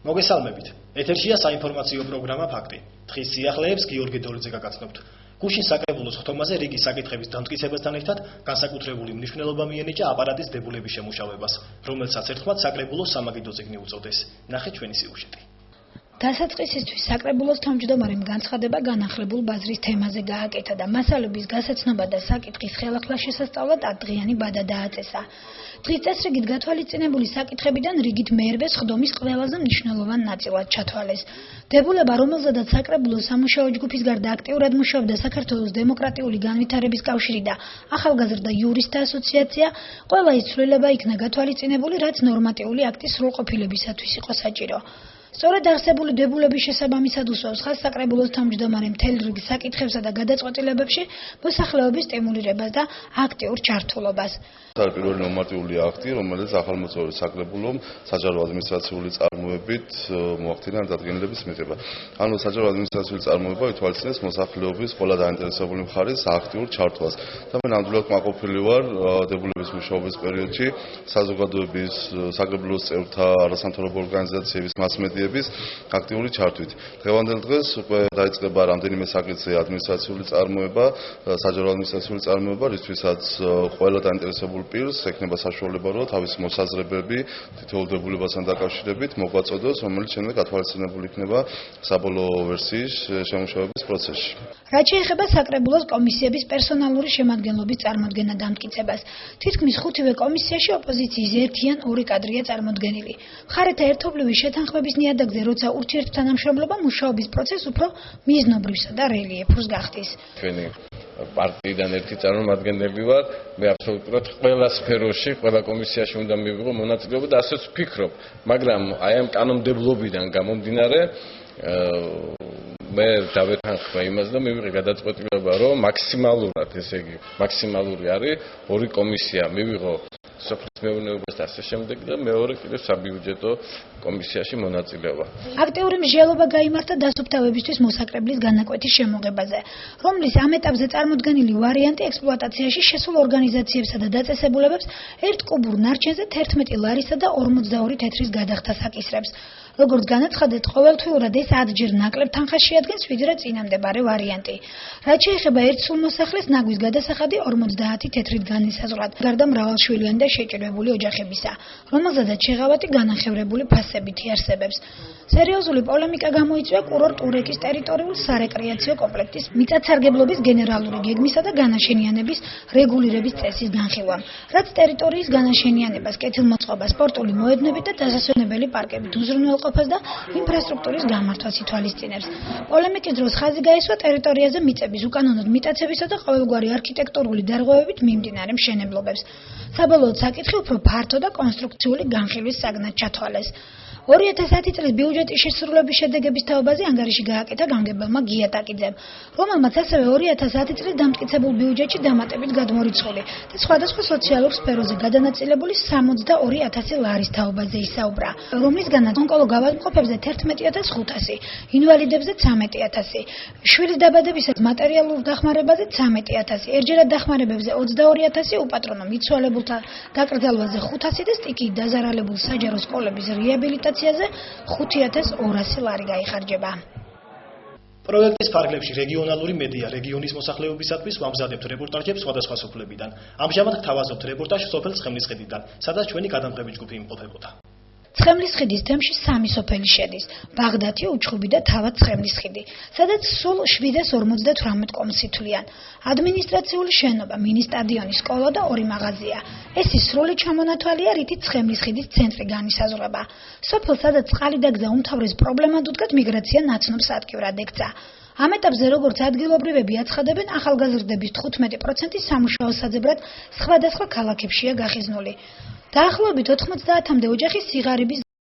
მოგესალმებით. ეთერშია საინფორმაციო პროგრამა ფაქტი. დღის სიახლეებს გიორგი დოლიძე გაგაცნობთ. გუშინ საკრებულოს ხთომაზე რიგი საკითხების დამტკიცებასთან ერთად განსაკუთრებული მნიშვნელობა მიენიჭა აპარატის დებულების შემუშავებას, რომელსაც ერთხმად საკრებულოს სამაგიდო წიგნი უწოდეს. ნახეთ ჩვენი სიუჟეტი. დასაწყისისთვის საკრებულოს თავმჯდომარემ განცხადება განახლებულ ბაზრის თემაზე გააკეთა და მასალების გასაცნობა და საკითხის ხელახლა შესასწავლად ათდღიანი ბადა დააწესა. დღის წესრიგით გათვალისწინებული საკითხებიდან რიგით მერვეს ხდომის ყველაზე მნიშვნელოვან ნაწილად ჩათვალეს. დებულება, რომელზედაც საკრებულოს სამუშაო ჯგუფის გარდა აქტიურად მუშაობდა საქართველოს დემოკრატიული განვითარების კავშირი და ახალგაზრდა იურისტთა ასოციაცია, ყველა ის ცვლილება იქნა გათვალისწინებული, რაც ნორმატიული აქტის სრულყოფილებისათვის იყო საჭირო. სწორედ არსებული დებულების შესაბამისად უსვამს ხაზს საკრებულოს თავმჯდომარემ მთელ რიგ საკითხებსა და გადაწყვეტილებებში მოსახლეობის სტიმულირებას და აქტიურ ჩართულობას. პირველი ნორმატიული აქტი, რომელიც ახალმოწვეულ საკრებულომ საჯარო ადმინისტრაციული წარმოებით მოახდინა დადგენილების მიღება. ანუ საჯარო ადმინისტრაციული წარმოება ითვალისწინებს მოსახლეობის ყველა დაინტერესებული მხარის აქტიურ ჩართვას. და მე ნამდვილად კმაყოფილი ვარ დებულების მუშაობის პერიოდში საზოგადოების, საკრებულოს წევრთა, არასამთავრობო ორგანიზაციების, მასმედიების აქტიური ჩართვით. დღევანდელ დღეს უკვე დაიწყება რამდენიმე საკითხი ადმინისტრაციული წარმოება, საჯარო ადმინისტრაციული წარმოება, რისთვისაც ყველა დაინტერესებული პირს ექნება საშუალება, რომ თავისი მოსაზრებები თითოეულ დებულებასთან დაკავშირებით მოგვაწოდოს, რომელიც შემდეგ გათვალისწინებული იქნება საბოლოო ვერსიის შემუშავების პროცესში. რაც შეეხება საკრებულოს კომისიების პერსონალური შემადგენლობის წარმოდგენა დამტკიცებას, თითქმის ხუთივე კომისიაში ოპოზიციის ერთი ან ორი კადრია წარმოდგენილი. მხარეთა ერთობლივი შეთანხმების ნიადაგზე, როცა ურთიერთთანამშრომლობა მუშაობის პროცესს უფრო მიზნობრივსა და რელიეფურს გახდის. ჩვენი პარტიიდან ერთი წარმომადგენელი ვარ, მე აბსოლუტურად ყველა სფეროში, ყველა კომისიაში უნდა მივიღო მონაწილეობა და ასეც ვფიქრობ, მაგრამ აი ამ კანონმდებლობიდან გამომდინარე მე დავეთანხმე იმას და მივიღე გადაწყვეტილება, რომ მაქსიმალურად, ესე იგი, მაქსიმალური არის ორი კომისია მივიღო სოფლის მეურნეობას და ასე შემდეგ და მეორე კიდევ საბიუჯეტო კომისიაში მონაწილეობა. აქტიური მსჯელობა გაიმართა დასუფთავებისთვის მოსაკრებლის განაკვეთის შემოღებაზე, რომლის ამ ეტაპზე წარმოდგენილი ვარიანტი ექსპლუატაციაში შესულ ორგანიზაციებსა და დაწესებულებებს ერთ კუბურ ნარჩენზე 11 ლარისა და 42 თეთრის გადახდას აკისრებს. როგორც განაცხადეთ, ყოველთვიურად ეს 10-ჯერ ნაკლებ თანხას შეადგენს, ვიდრე წინამდებარე ვარიანტი. რაც შეეხება ერთ სულ მოსახლეს, ნაგვის გადასახადი 50 თეთრით განისაზღვრად, გარდა მრავალშვილიანი და შეჭირვებული ოჯახებისა, რომელზედაც შეღავათი განახევრებული ფასებითი არსებებს. სერიოზული პოლემიკა გამოიწვია კურორტ ურეკის ტერიტორიულ სარეკრეაციო კომპლექსის მიწათსარგებლობის გენერალური გეგმისა და განაშენიანების რეგულირების წესის განხილვამ, რაც ტერიტორიის განაშენიანებას, კეთილმოწყობას, სპორტული მოედნებით და დასასვენებელი პარკებით უზრუნველყოფას და ინფრასტრუქტურის გამართვას ითვალისწინებს. პოლემიკის დროს ხაზი გაისვა ტერიტორიაზე მიწების უკანონოდ მიტაცებისა და ყოველგვარი არქიტექტურული დარღვევებით მიმდინარე მშენებლობებს. საბოლოოდ საკითხი უფრო ფართო და კონსტრუქციული განხილვის საგნად ჩათვალეს. 2010 წლის ბიუჯეტის შესრულების შედეგების თაობაზე ანგარიში გააკეთა გამგებელმა გია ტაკიძემ, რომელმაც ასევე 2010 წლის დამტკიცებულ ბიუჯეტში დამატებით გადმორიცხული და სხვადასხვა სოციალურ სფეროზე გადანაწილებული 62,000 ლარის თაობაზე ისაუბრა, რომლისგანაც ონკოლოგ ავადმყოფებზე 11,500, ინვალიდებზე 13,000, შვილის დაბადებისას მატერიალურ დახმარებაზე 13,000, ერჯერად დახმარებებზე 22,000, უპატრონო მიცვალებულთა დაკრძალვაზე 500 და სტიქიით დაზარალებულ საჯარო სკოლების რეაბილიტაციაზე 5,200 ლარი გაიხარჯება. პროექტის ფარგლებში რეგიონალური მედია რეგიონის მოსახლეობისათვის ვამზადებთ რეპორტაჟებს სხვადასხვა სოფლებიდან. ამჟამად გთავაზობთ რეპორტაჟ სოფელ ცხენისხიდიდან, სადაც ჩვენი გადამღები ჯგუფი იმყოფებოდა. ცხენისხიდის თემში 3 სოფელი შედის: ბაღდათი, უჩხუბი და თავად ცხენისხიდი, სადაც სულ 758 კომსითვლიან. ადმინისტრაციული შენობა, მინი სტადიონი, სკოლა და 2 მაღაზია. ეს ის სრული ჩამონათვალია, რითიც ცხენისხიდის ცენტრი განისაზღვრება. სოფელ, სადაც წყალიდაგზა უმთავრეს პრობლემად უდგათ, მიგრაცია ნაცნობ სადგივრად ექცა. ამ ეტაპზე, როგორც ადგილობრივები აცხადებენ, ახალგაზრდების 15% სამუშაო საძებრად სხვადასხვა ქალაქებშია გახიზნული. დაახლოებით 90-მდე ოჯახი სიღარიბის